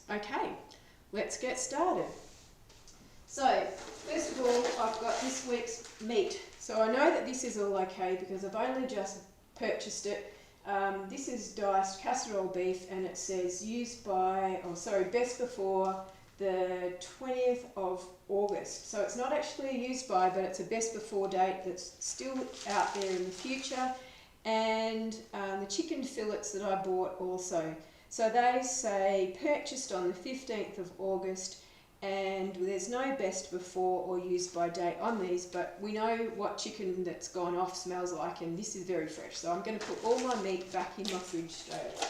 Okay, let's get started. So, first of all, I've got this week's meat. So I know that this is all okay because I've only just purchased it. This is diced casserole beef and it says best before the 20th of August. So it's not actually a used by, but it's a best before date that's still out there in the future. And the chicken fillets that I bought also. So they say purchased on the 15th of August, and there's no best before or used by date on these, but we know what chicken that's gone off smells like, and this is very fresh. So I'm going to put all my meat back in my fridge straight away.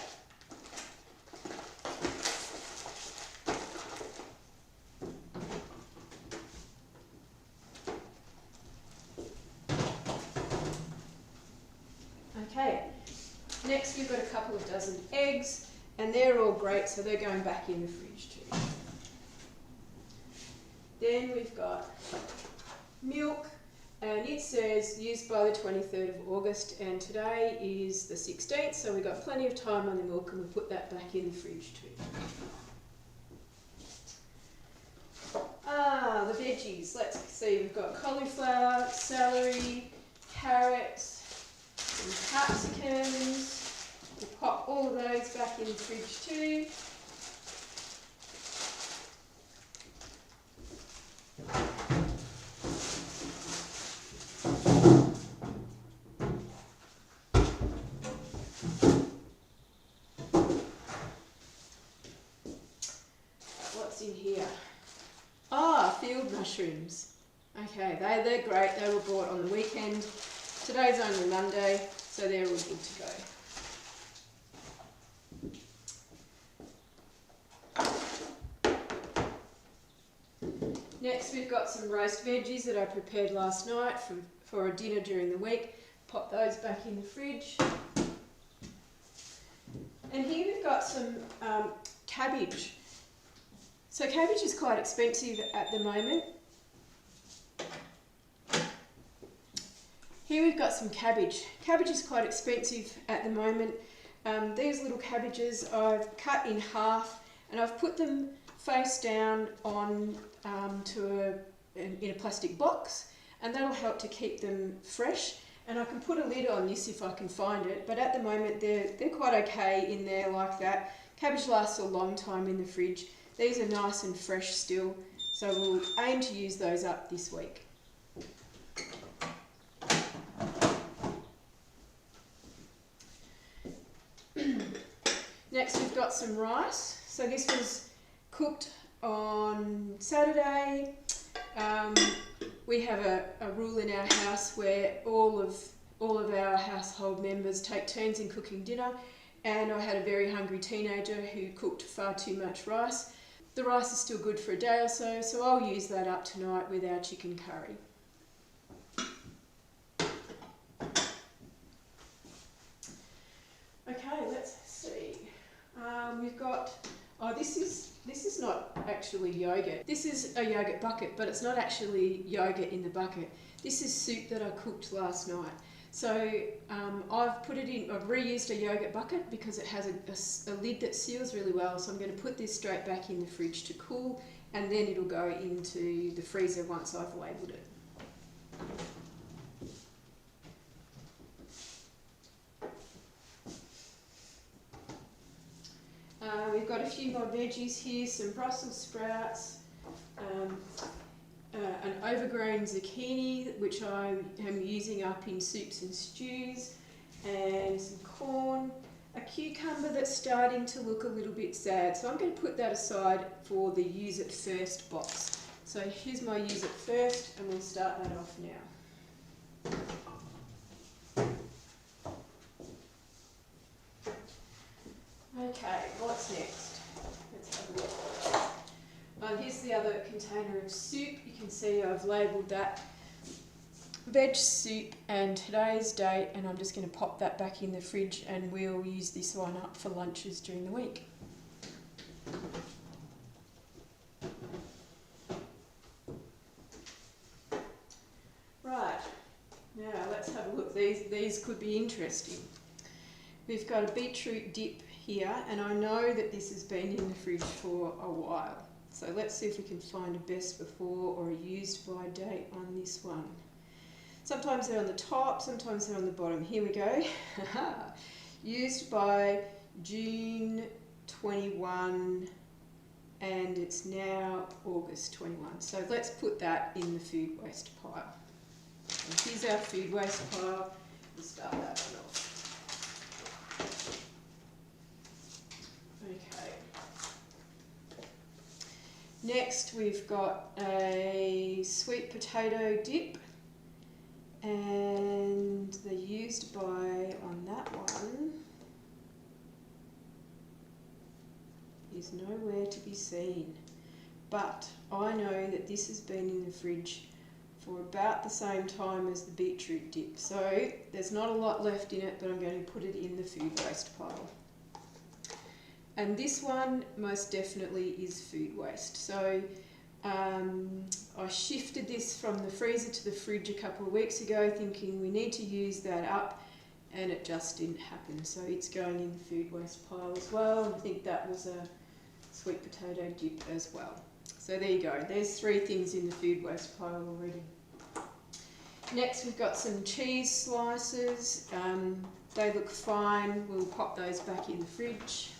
Okay, next we've got a couple of dozen eggs, and they're all great, so they're going back in the fridge too. Then we've got milk, and it says used by the 23rd of August, and today is the 16th, so we've got plenty of time on the milk, and we'll put that back in the fridge too. The veggies. Let's see, we've got cauliflower, celery, carrots, some capsicums. We'll pop all of those back in the fridge too. What's in here? Field mushrooms. Okay, they're great. They were bought on the weekend. Today's only Monday, so they're all good to go. Next, we've got some roast veggies that I prepared last night for a dinner during the week. Pop those back in the fridge. And here we've got some cabbage. So cabbage is quite expensive at the moment. Here we've got some cabbage. Cabbage is quite expensive at the moment. These little cabbages I've cut in half and I've put them face down on in a plastic box, and that'll help to keep them fresh. And I can put a lid on this if I can find it, but at the moment they're quite okay in there like that. Cabbage lasts a long time in the fridge. These are nice and fresh still, so we'll aim to use those up this week. Next we've got some rice. So this was cooked on Saturday. We have a rule in our house where all of our household members take turns in cooking dinner, and I had a very hungry teenager who cooked far too much rice. The rice is still good for a day or so, so I'll use that up tonight with our chicken curry. Okay, let's see. We've got, this is not actually yogurt. This is a yogurt bucket, but it's not actually yogurt in the bucket. This is soup that I cooked last night. So I've reused a yogurt bucket because it has a lid that seals really well. So I'm going to put this straight back in the fridge to cool, and then it'll go into the freezer once I've labelled it. We've got a few more veggies here, some Brussels sprouts, an overgrown zucchini, which I am using up in soups and stews, and some corn, a cucumber that's starting to look a little bit sad, so I'm going to put that aside for the use it first box. So here's my use it first, and we'll start that off now. Okay, what's next? Let's have a look. Here's the other container of soup. You can see I've labelled that veg soup and today's date, and I'm just going to pop that back in the fridge, and we'll use this one up for lunches during the week. Right, now let's have a look. These could be interesting. We've got a beetroot dip here, and I know that this has been in the fridge for a while. So let's see if we can find a best before or a used by date on this one. Sometimes they're on the top, sometimes they're on the bottom. Here we go. Used by June 21, and it's now August 21. So let's put that in the food waste pile. And here's our food waste pile. We'll start that one off. Okay. Next we've got a sweet potato dip, and the used by on that one is nowhere to be seen. But I know that this has been in the fridge for about the same time as the beetroot dip. So there's not a lot left in it, but I'm going to put it in the food waste pile. And this one most definitely is food waste. So I shifted this from the freezer to the fridge a couple of weeks ago thinking we need to use that up, and it just didn't happen. So it's going in the food waste pile as well. And I think that was a sweet potato dip as well. So there you go. There's 3 things in the food waste pile already. Next we've got some cheese slices. They look fine. We'll pop those back in the fridge.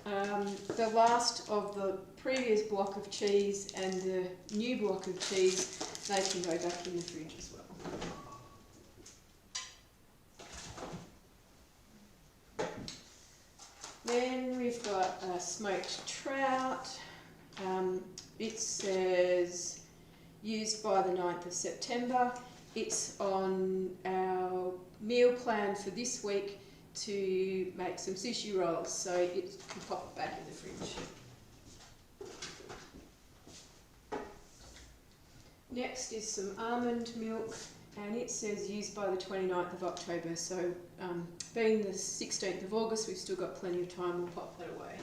And the last of the previous block of cheese and the new block of cheese, they can go back in the fridge as well. Then we've got a smoked trout. It says used by the 9th of September. It's on our meal plan for this week to make some sushi rolls, so it can pop it back in the fridge. Next is some almond milk, and it says used by the 29th of October, so being the 16th of August, we've still got plenty of time. We'll pop that away.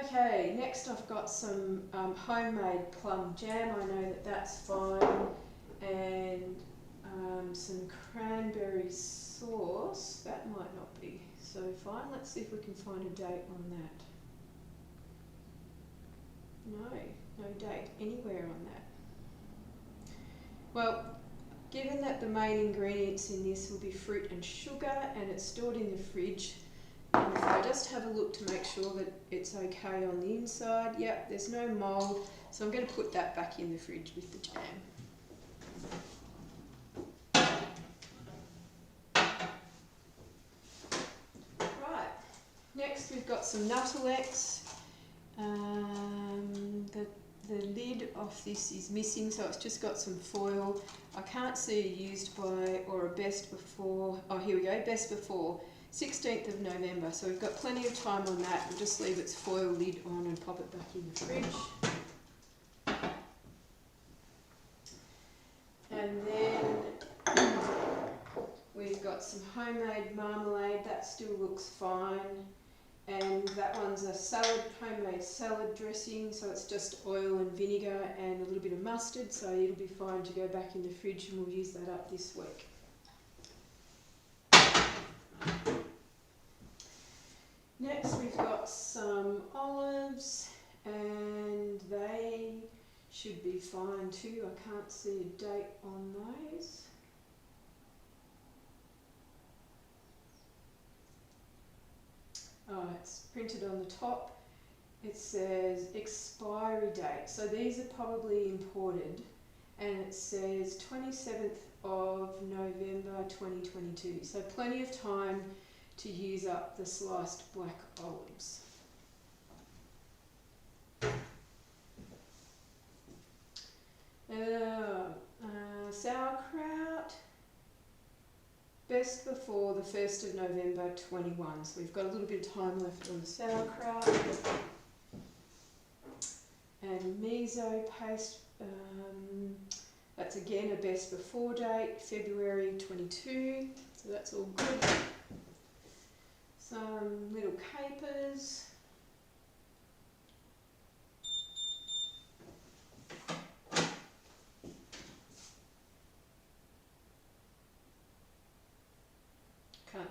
Okay, next I've got some homemade plum jam. I know that that's fine. And some cranberry sauce. That might not be so fine. Let's see if we can find a date on that. No date anywhere on that. Well, given that the main ingredients in this will be fruit and sugar, and it's stored in the fridge, and if I just have a look to make sure that it's okay on the inside, yep, there's no mould, so I'm going to put that back in the fridge with the jam. Next we've got some Nuttelex. The lid of this is missing, so it's just got some foil. I can't see a used by or a best before. Oh, here we go, best before, 16th of November. So we've got plenty of time on that. We'll just leave its foil lid on and pop it back in the fridge. And then we've got some homemade marmalade. That still looks fine. And that one's a homemade salad dressing, so it's just oil and vinegar and a little bit of mustard, so it'll be fine to go back in the fridge, and we'll use that up this week. Next we've got some olives, and they should be fine too. I can't see a date on those. Oh, it's printed on the top. It says expiry date. So these are probably imported, and it says 27th of November 2022. So plenty of time to use up the sliced black olives. Sauerkraut. Best before the 1st of November 21, so we've got a little bit of time left on the sauerkraut. And miso paste, that's again a best before date, February 22, so that's all good. Some little capers.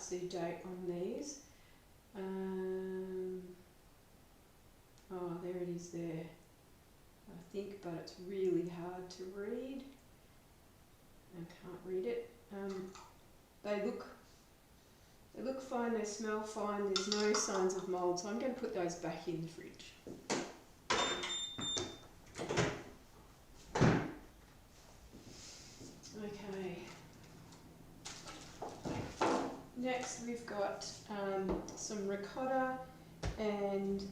see a date on these. Oh, there it is there, I think, but it's really hard to read. I can't read it. They look fine, they smell fine, there's no signs of mould, so I'm going to put those back in the fridge. Okay. Next we've got some ricotta and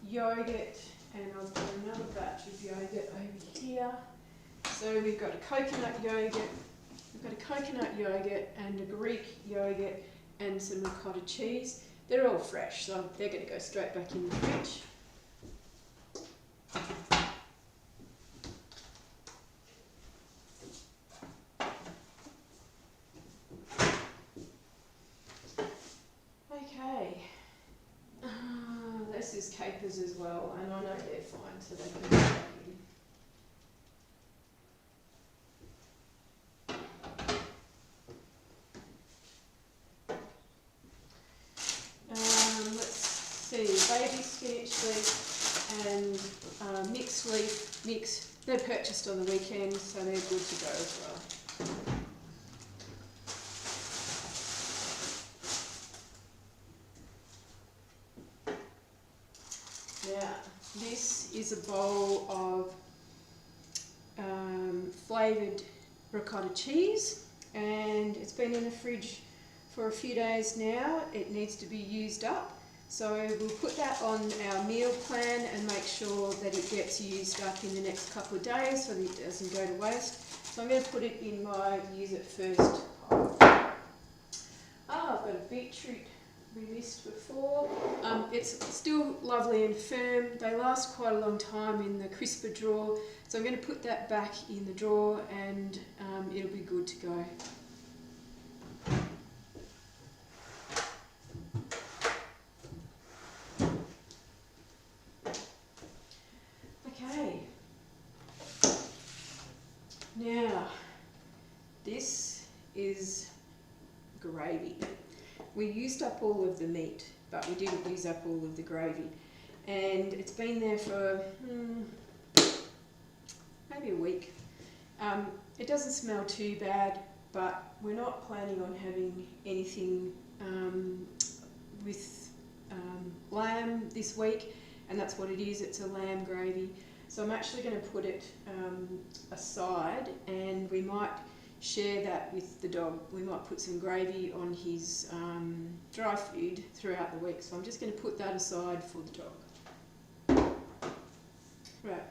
yogurt, and I've got another batch of yogurt over here. So we've got a coconut yogurt, and a Greek yogurt and some ricotta cheese. They're all fresh, so they're going to go straight back in the fridge. Okay, this is capers as well, and I know they're fine, so they can go back in. Let's see, baby spinach leaf and mixed leaf mix. They're purchased on the weekend, so they're good to go as well. Now, this is a bowl of flavoured ricotta cheese, and it's been in the fridge for a few days now. It needs to be used up, so we'll put that on our meal plan and make sure that it gets used up in the next couple of days so that it doesn't go to waste. So I'm going to put it in my use it first pile. I've got a beetroot we missed before. It's still lovely and firm. They last quite a long time in the crisper drawer, so I'm going to put that back in the drawer, and it'll be good to go. Okay, now this is gravy. We used up all of the meat, but we didn't use up all of the gravy, and it's been there for maybe a week. It doesn't smell too bad, but we're not planning on having anything with lamb this week, and that's what it is. It's a lamb gravy. So I'm actually going to put it aside, and we might share that with the dog. We might put some gravy on his dry food throughout the week. So I'm just going to put that aside for the dog. Right.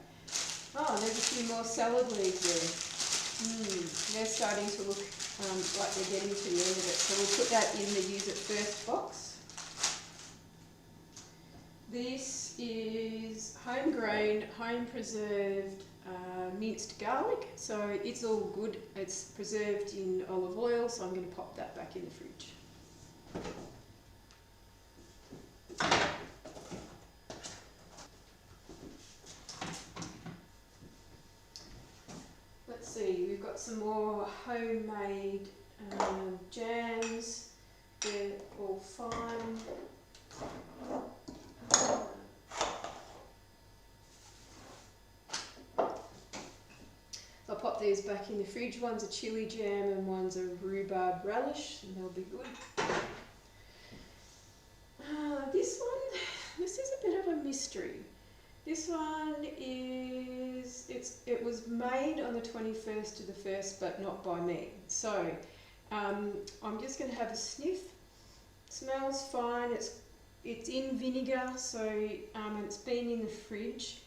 Oh, there's a few more salad leaves there. They're starting to look like they're getting to the end of it. So we'll put that in the use it first box. This is home-grown, home-preserved minced garlic, so it's all good. It's preserved in olive oil, so I'm going to pop that back in the fridge. Let's see, we've got some more homemade jams. They're all fine. I'll pop these back in the fridge. One's a chili jam and one's a rhubarb relish, and they'll be good. This is a bit of a mystery. This one it was made on the 21st of the 1st, but not by me. So I'm just going to have a sniff. Smells fine. It's in vinegar, so and it's been in the fridge.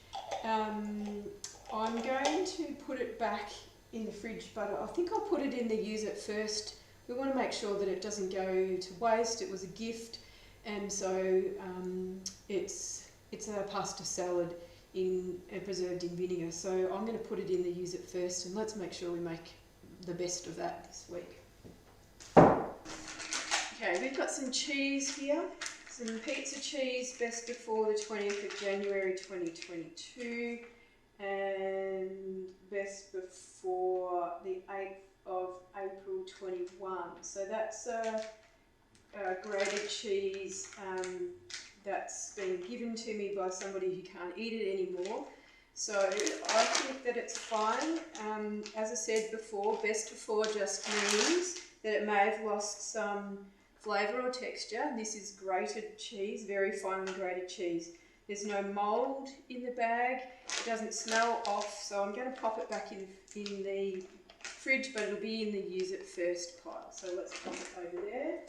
I'm going to put it back in the fridge, but I think I'll put it in the use it first. We want to make sure that it doesn't go to waste. It was a gift, and so it's a pasta salad preserved in vinegar. So I'm going to put it in the use it first, and let's make sure we make the best of that this week. Okay, we've got some cheese here. Some pizza cheese, best before the 20th of January 2022. And best before the 8th of April 21. So that's grated cheese that's been given to me by somebody who can't eat it anymore. So I think that it's fine. As I said before, best before just means that it may have lost some flavour or texture. This is grated cheese, very finely grated cheese. There's no mould in the bag. It doesn't smell off, so I'm going to pop it back in the fridge, but it'll be in the use it first pile. So let's pop it over there.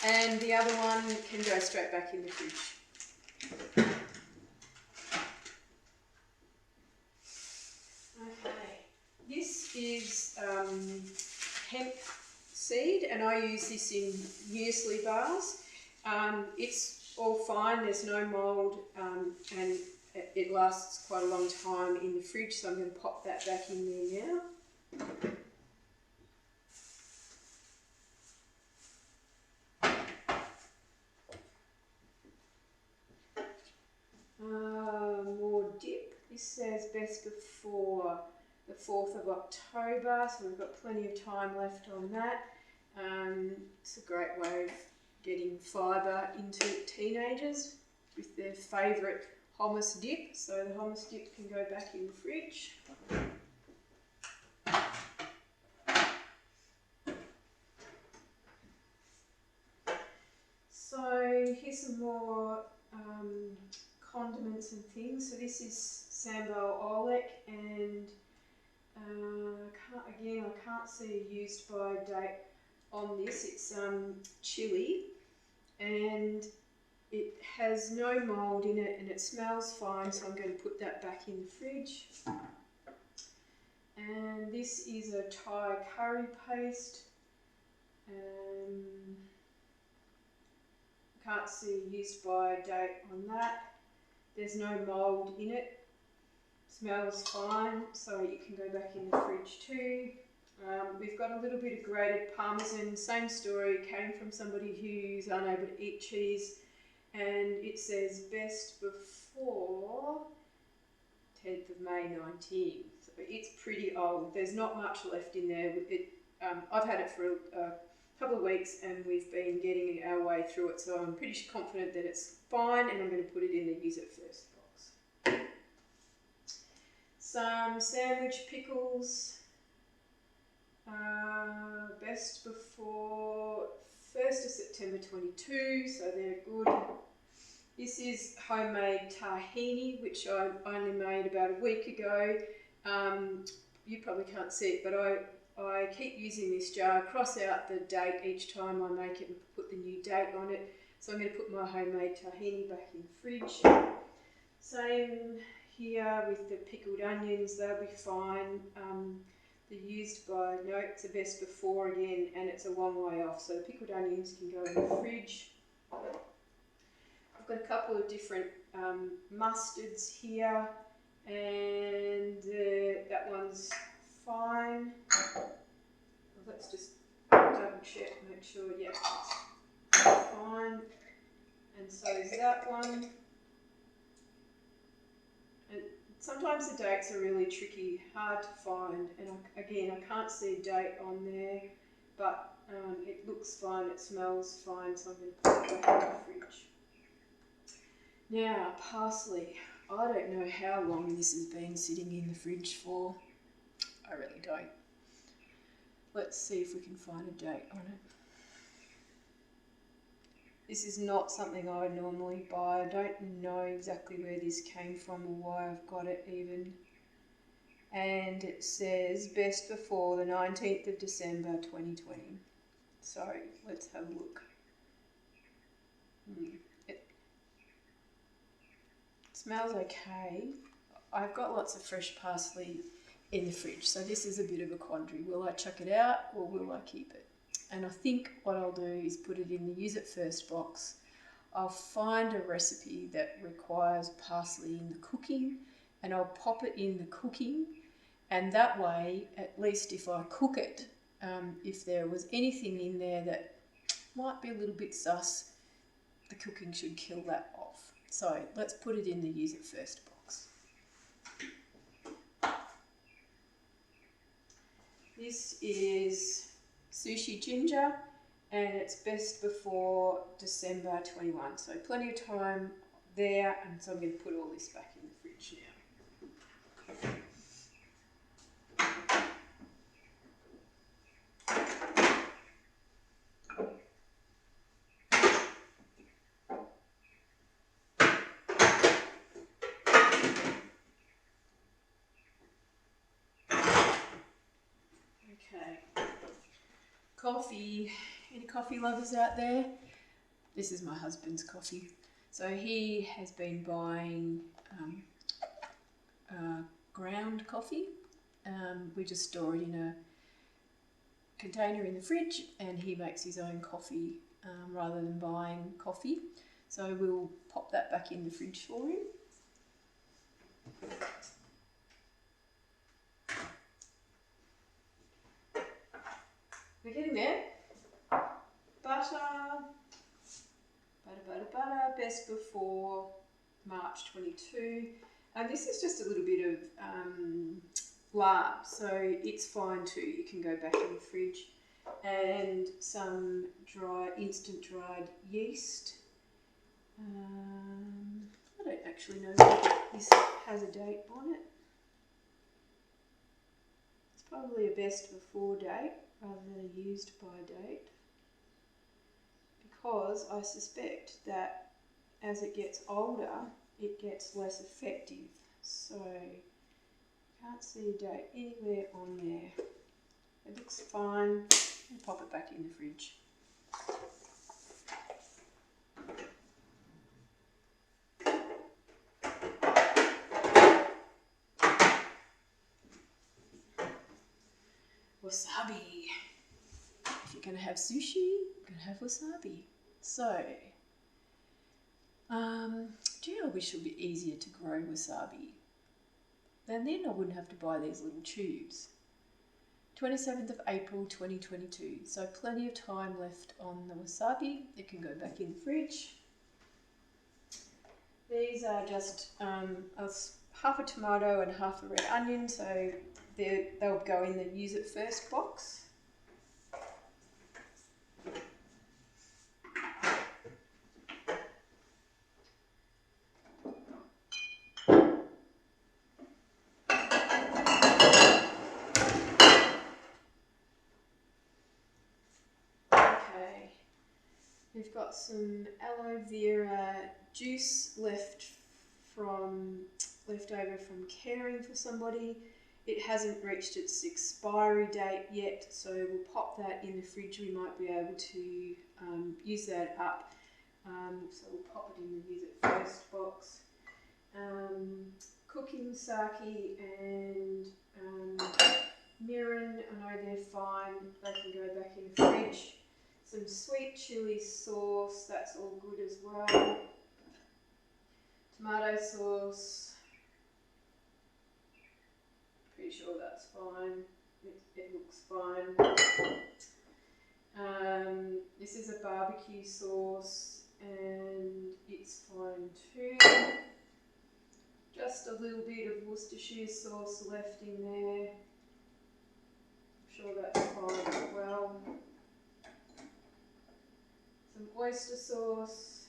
And the other one can go straight back in the fridge. Okay, this is hemp seed, and I use this in muesli bars. It's all fine, there's no mould, and it lasts quite a long time in the fridge, so I'm going to pop that back in there now. More dip. This says best before the 4th of October, so we've got plenty of time left on that. It's a great way of getting fibre into teenagers with their favourite hummus dip. So the hummus dip can go back in the fridge. So here's some more condiments and things. So this is sambal oelek, and I can't see a used by date on this. It's chili, and it has no mould in it, and it smells fine, so I'm going to put that back in the fridge. And this is a Thai curry paste. Can't see a used by date on that. There's no mould in it. Smells fine, so you can go back in the fridge too. We've got a little bit of grated parmesan. Same story, came from somebody who's unable to eat cheese, and it says best before 10th of May 19. So it's pretty old. There's not much left in there. I've had it for a couple of weeks, and we've been getting our way through it, so I'm pretty confident that it's fine, and I'm going to put it in the use it first box. Some sandwich pickles, best before 1st of September 22, so they're good. This is homemade tahini, which I only made about a week ago. You probably can't see it, but I keep using this jar, cross out the date each time I make it and put the new date on it. So I'm going to put my homemade tahini back in the fridge. Same here with the pickled onions, they'll be fine. The used by, no, it's a best before again, and it's a long way off, so the pickled onions can go in the fridge. I've got a couple of different mustards here, and that one's fine. Let's just double check, make sure, yeah, it's fine. And so is that one. And sometimes the dates are really tricky, hard to find, and again, I can't see a date on there, but it looks fine, it smells fine, so I'm going to put it back in the fridge. Now, parsley. I don't know how long this has been sitting in the fridge for. I really don't. Let's see if we can find a date on it. This is not something I would normally buy. I don't know exactly where this came from or why I've got it even. And it says best before the 19th of December 2020. So let's have a look. It smells okay. I've got lots of fresh parsley in the fridge, so this is a bit of a quandary. Will I chuck it out or will I keep it? And I think what I'll do is put it in the use it first box. I'll find a recipe that requires parsley in the cooking, and I'll pop it in the cooking, and that way, at least if I cook it, if there was anything in there that might be a little bit sus, the cooking should kill that off. So let's put it in the use it first box. This is sushi ginger, and it's best before December 21. So plenty of time there, and so I'm going to put all this back in the fridge now. Okay, coffee. Any coffee lovers out there? This is my husband's coffee. So he has been buying ground coffee. We just store it in a container in the fridge, and he makes his own coffee rather than buying coffee. So we'll pop that back in the fridge for him. We're getting there. Butter, best before March 22. And this is just a little bit of lard, so it's fine too. You can go back in the fridge. And some instant dried yeast. I don't actually know whether this has a date on it. It's probably a best before date rather than a used by date, because I suspect that as it gets older, it gets less effective. So can't see a date anywhere on there. It looks fine. I'll pop it back in the fridge. Wasabi. If you're going to have sushi, you're going to have wasabi. So, gee, I wish it would be easier to grow wasabi. Then I wouldn't have to buy these little tubes. 27th of April 2022, so plenty of time left on the wasabi. It can go back in the fridge. These are just half a tomato and half a red onion, so they'll go in the use it first box. We've got some aloe vera juice left over from caring for somebody. It hasn't reached its expiry date yet, so we'll pop that in the fridge. We might be able to use that up. So we'll pop it in the use it first box. Cooking sake and mirin, I know they're fine. They can go back in the fridge. Some sweet chili sauce, that's all good as well. Tomato sauce, pretty sure that's fine. It looks fine. This is a barbecue sauce and it's fine too. Just a little bit of Worcestershire sauce left in there. I'm sure that's fine as well. Some oyster sauce,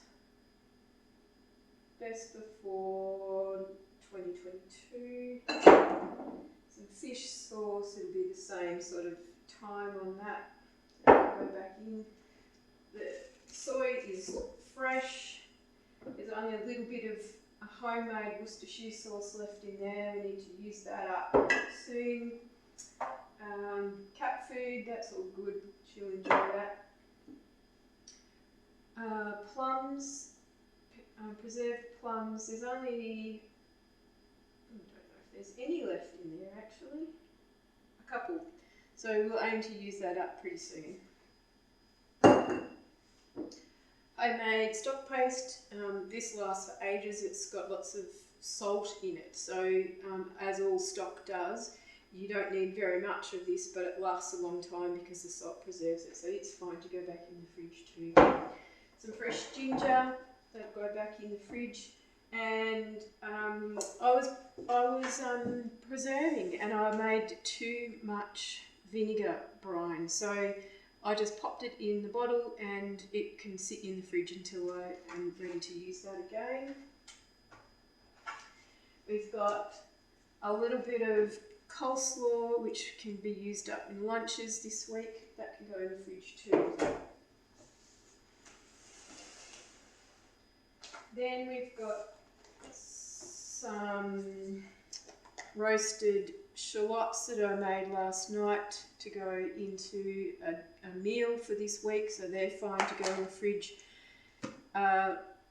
best before 2022. Some fish sauce, it'll be the same sort of time on that. Go back in. The soy is fresh. There's only a little bit of a homemade Worcestershire sauce left in there. We need to use that up soon. Cat food, that's all good. She'll enjoy that. Plums, preserved plums. There's only, I don't know if there's any left in there actually. A couple. So we'll aim to use that up pretty soon. I made stock paste. This lasts for ages. It's got lots of salt in it. So as all stock does, you don't need very much of this, but it lasts a long time because the salt preserves it. So it's fine to go back in the fridge too. Some fresh ginger, that'll go back in the fridge. And I was preserving, and I made too much vinegar brine. So I just popped it in the bottle and it can sit in the fridge until I am ready to use that again. We've got a little bit of coleslaw which can be used up in lunches this week. That can go in the fridge too. Then we've got some roasted shallots that I made last night to go into a meal for this week, so they're fine to go in the fridge.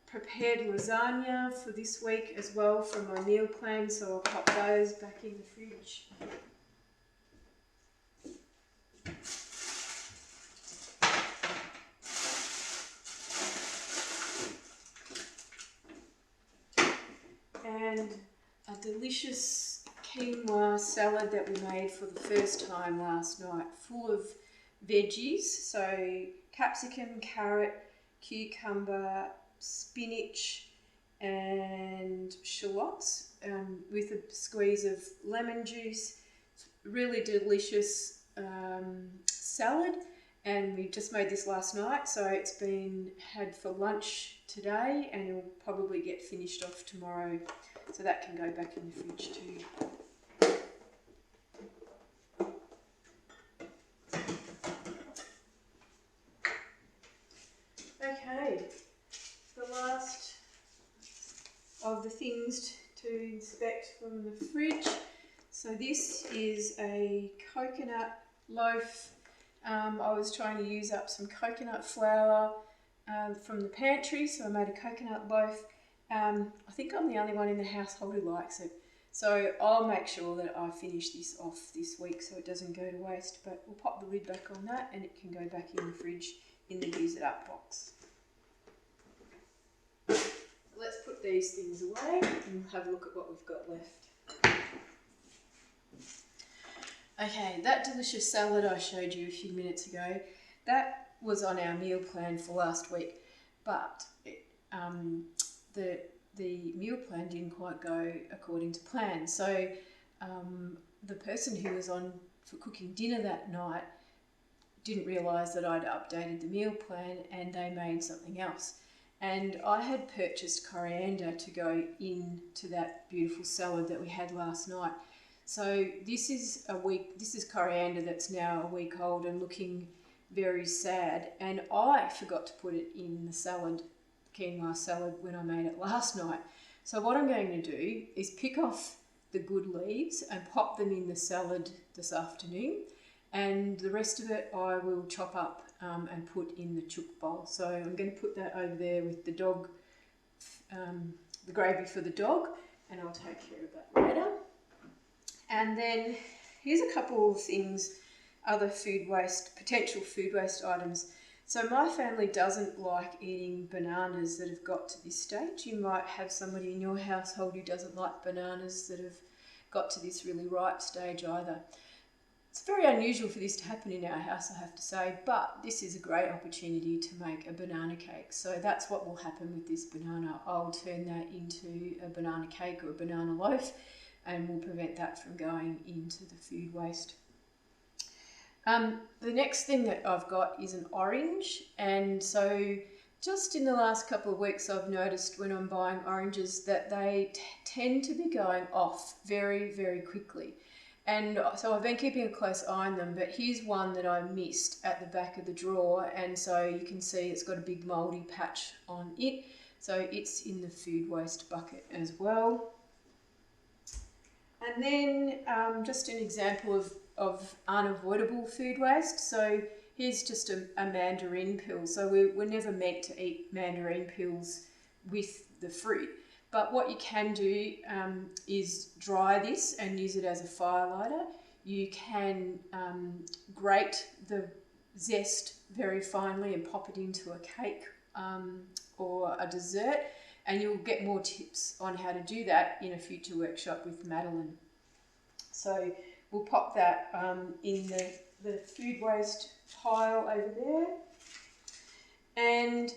Prepared lasagna for this week as well from my meal plan, so I'll pop those back in the fridge. And a delicious quinoa salad that we made for the first time last night, full of veggies, so capsicum, carrot, cucumber, spinach and shallots, with a squeeze of lemon juice. Really delicious salad, and we just made this last night, so it's been had for lunch today and it'll probably get finished off tomorrow, so that can go back in the fridge too. Okay, the last of the things to inspect from the fridge. So this is a coconut loaf. I was trying to use up some coconut flour from the pantry, so I made a coconut loaf. I think I'm the only one in the household who likes it, so I'll make sure that I finish this off this week so it doesn't go to waste, but we'll pop the lid back on that and it can go back in the fridge in the use it up box. Let's put these things away and have a look at what we've got left. Okay, that delicious salad I showed you a few minutes ago, that was on our meal plan for last week, but the meal plan didn't quite go according to plan. So the person who was on for cooking dinner that night didn't realise that I'd updated the meal plan and they made something else. And I had purchased coriander to go into that beautiful salad that we had last night. So this is coriander that's now a week old and looking very sad, and I forgot to put it in the salad, quinoa salad, when I made it last night. So what I'm going to do is pick off the good leaves and pop them in the salad this afternoon, and the rest of it I will chop up and put in the chook bowl. So I'm going to put that over there with the dog, the gravy for the dog, and I'll take care of that later. And then here's a couple of things, other food waste, potential food waste items. So my family doesn't like eating bananas that have got to this stage. You might have somebody in your household who doesn't like bananas that have got to this really ripe stage either. It's very unusual for this to happen in our house, I have to say, but this is a great opportunity to make a banana cake. So that's what will happen with this banana. I'll turn that into a banana cake or a banana loaf, and we'll prevent that from going into the food waste. The next thing that I've got is an orange, and so just in the last couple of weeks I've noticed when I'm buying oranges that they tend to be going off very, very quickly. And so I've been keeping a close eye on them, but here's one that I missed at the back of the drawer, and so you can see it's got a big mouldy patch on it, so it's in the food waste bucket as well. And then just an example of unavoidable food waste. So here's just a mandarin peel. So we're never meant to eat mandarin peels with the fruit. But what you can do is dry this and use it as a fire lighter. You can grate the zest very finely and pop it into a cake or a dessert, and you'll get more tips on how to do that in a future workshop with Madeline. So we'll pop that in the food waste pile over there. And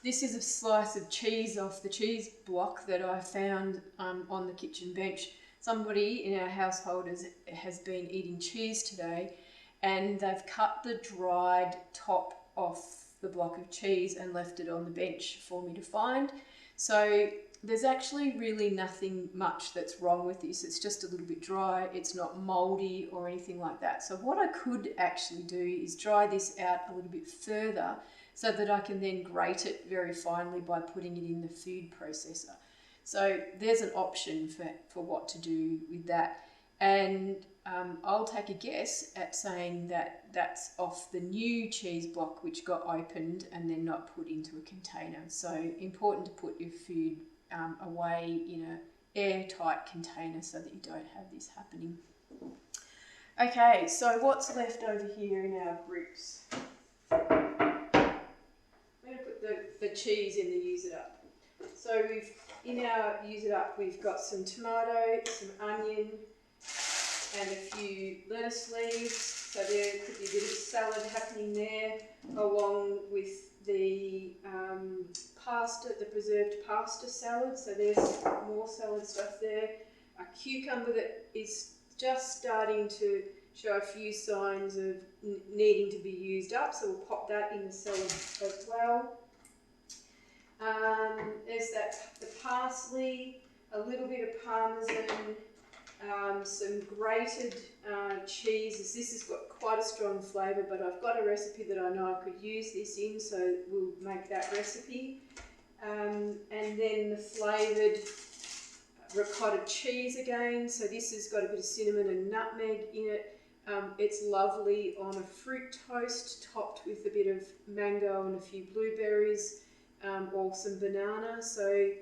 this is a slice of cheese off the cheese block that I found on the kitchen bench. Somebody in our household has been eating cheese today, and they've cut the dried top off the block of cheese and left it on the bench for me to find. So there's actually really nothing much that's wrong with this. It's just a little bit dry. It's not mouldy or anything like that. So what I could actually do is dry this out a little bit further so that I can then grate it very finely by putting it in the food processor. So there's an option for what to do with that. And I'll take a guess at saying that that's off the new cheese block which got opened and then not put into a container. So important to put your food away in an airtight container so that you don't have this happening. Okay, so what's left over here in our groups? I'm going to put the cheese in the use it up. So in our use it up, we've got some tomato, some onion, and a few lettuce leaves. So there could be a bit of salad happening there, along with the pasta, the preserved pasta salad. So there's more salad stuff there. A cucumber that is just starting to show a few signs of needing to be used up, so we'll pop that in the salad as well. There's the parsley, a little bit of parmesan, some grated cheese. This has got quite a strong flavour, but I've got a recipe that I know I could use this in, so we'll make that recipe. And then the flavoured ricotta cheese again. So this has got a bit of cinnamon and nutmeg in it. It's lovely on a fruit toast topped with a bit of mango and a few blueberries, or some banana. So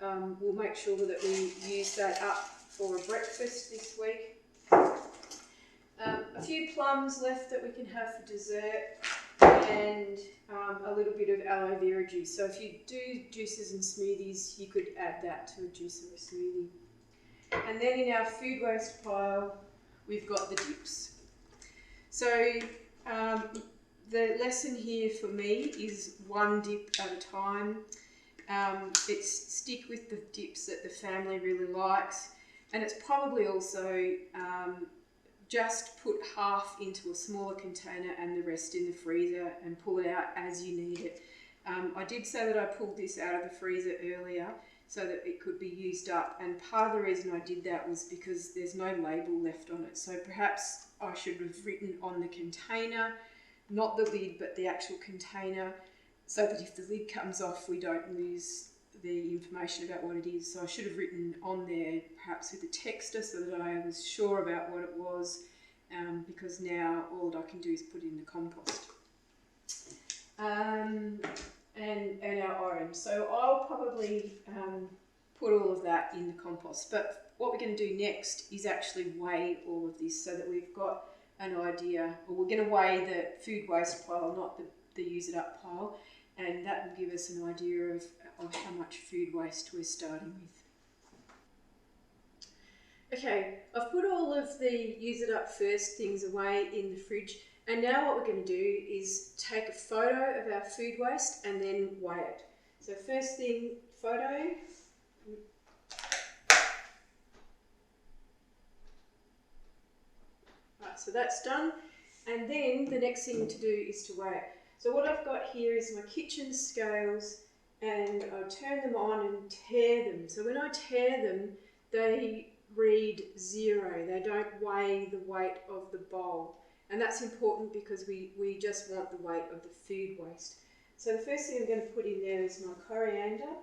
we'll make sure that we use that up for a breakfast this week. A few plums left that we can have for dessert, and a little bit of aloe vera juice. So if you do juices and smoothies, you could add that to a juice or a smoothie. And then in our food waste pile, we've got the dips. So the lesson here for me is one dip at a time. It's stick with the dips that the family really likes, and it's probably also just put half into a smaller container and the rest in the freezer and pull it out as you need it. I did say that I pulled this out of the freezer earlier so that it could be used up, and part of the reason I did that was because there's no label left on it. So perhaps I should have written on the container, not the lid, but the actual container, so that if the lid comes off, we don't lose the information about what it is. So I should have written on there, perhaps with a texter, so that I was sure about what it was, because now all that I can do is put it in the compost. And our orange. So I'll probably put all of that in the compost. But what we're going to do next is actually weigh all of this so that we've got an idea, or we're going to weigh the food waste pile, not the use it up pile, and that will give us an idea of how much food waste we're starting with. Okay, I've put all of the use it up first things away in the fridge, and now what we're going to do is take a photo of our food waste and then weigh it. So first thing, photo. Right, so that's done, and then the next thing to do is to weigh it. So what I've got here is my kitchen scales, and I turn them on and tear them. So when I tear them, they read 0. They don't weigh the weight of the bowl. And that's important because we just want the weight of the food waste. So the first thing I'm going to put in there is my coriander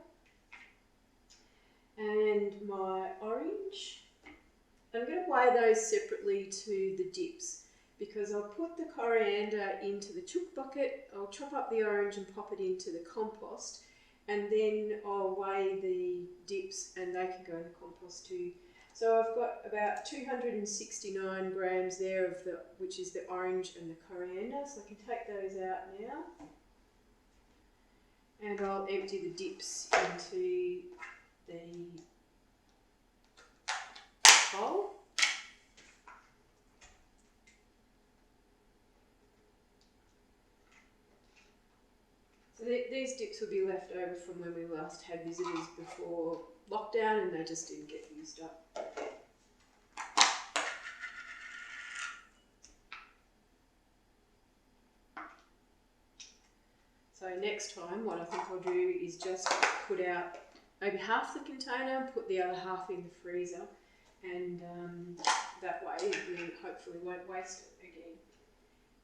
and my orange. I'm going to weigh those separately to the dips, because I'll put the coriander into the chook bucket, I'll chop up the orange and pop it into the compost, and then I'll weigh the dips and they can go in the compost too. So I've got about 269 grams there of which is the orange and the coriander, so I can take those out now. And I'll empty the dips into the bowl. So these dips will be left over from when we last had visitors before lockdown, and they just didn't get used up. So next time what I think I'll do is just put out maybe half the container, put the other half in the freezer, and that way we hopefully won't waste it again.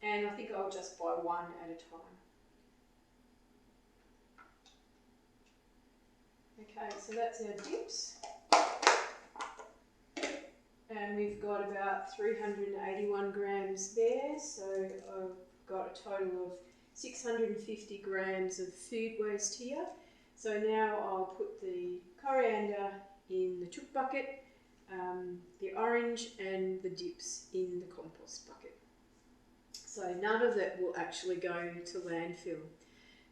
And I think I'll just buy one at a time. Okay, so that's our dips. And we've got about 381 grams there, so I've got a total of 650 grams of food waste here. So now I'll put the coriander in the chook bucket, the orange and the dips in the compost bucket. So none of that will actually go to landfill.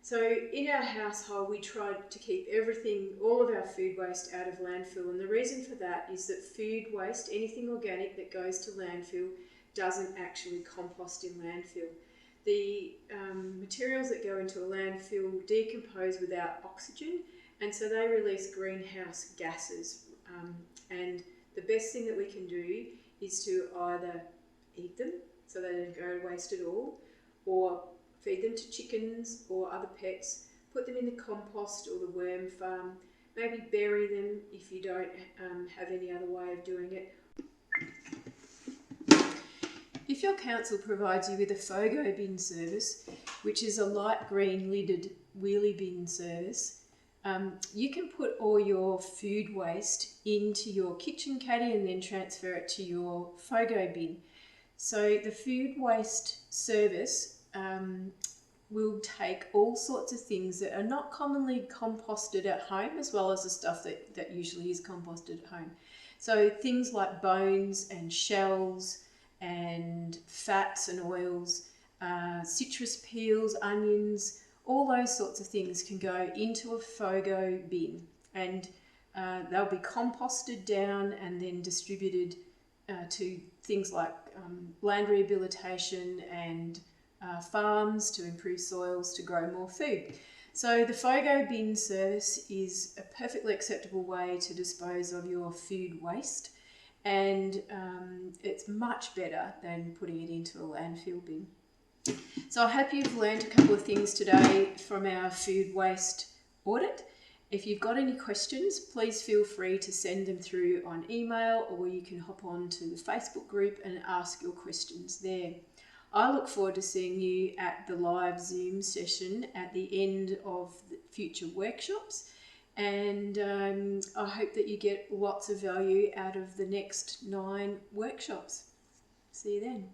So in our household we tried to keep everything, all of our food waste out of landfill, and the reason for that is that food waste, anything organic that goes to landfill, doesn't actually compost in landfill. The materials that go into a landfill decompose without oxygen, and so they release greenhouse gases, and the best thing that we can do is to either eat them so they don't go to waste at all, or feed them to chickens or other pets, put them in the compost or the worm farm, maybe bury them if you don't have any other way of doing it. If your council provides you with a FOGO bin service, which is a light green lidded wheelie bin service, you can put all your food waste into your kitchen caddy and then transfer it to your FOGO bin. So the food waste service will take all sorts of things that are not commonly composted at home, as well as the stuff that usually is composted at home. So things like bones and shells and fats and oils, citrus peels, onions, all those sorts of things can go into a FOGO bin, and they'll be composted down and then distributed to things like land rehabilitation and farms to improve soils to grow more food. So the FOGO bin service is a perfectly acceptable way to dispose of your food waste, and it's much better than putting it into a landfill bin. So I hope you've learned a couple of things today from our food waste audit. If you've got any questions, please feel free to send them through on email, or you can hop on to the Facebook group and ask your questions there. I look forward to seeing you at the live Zoom session at the end of the future workshops, and I hope that you get lots of value out of the next 9 workshops. See you then.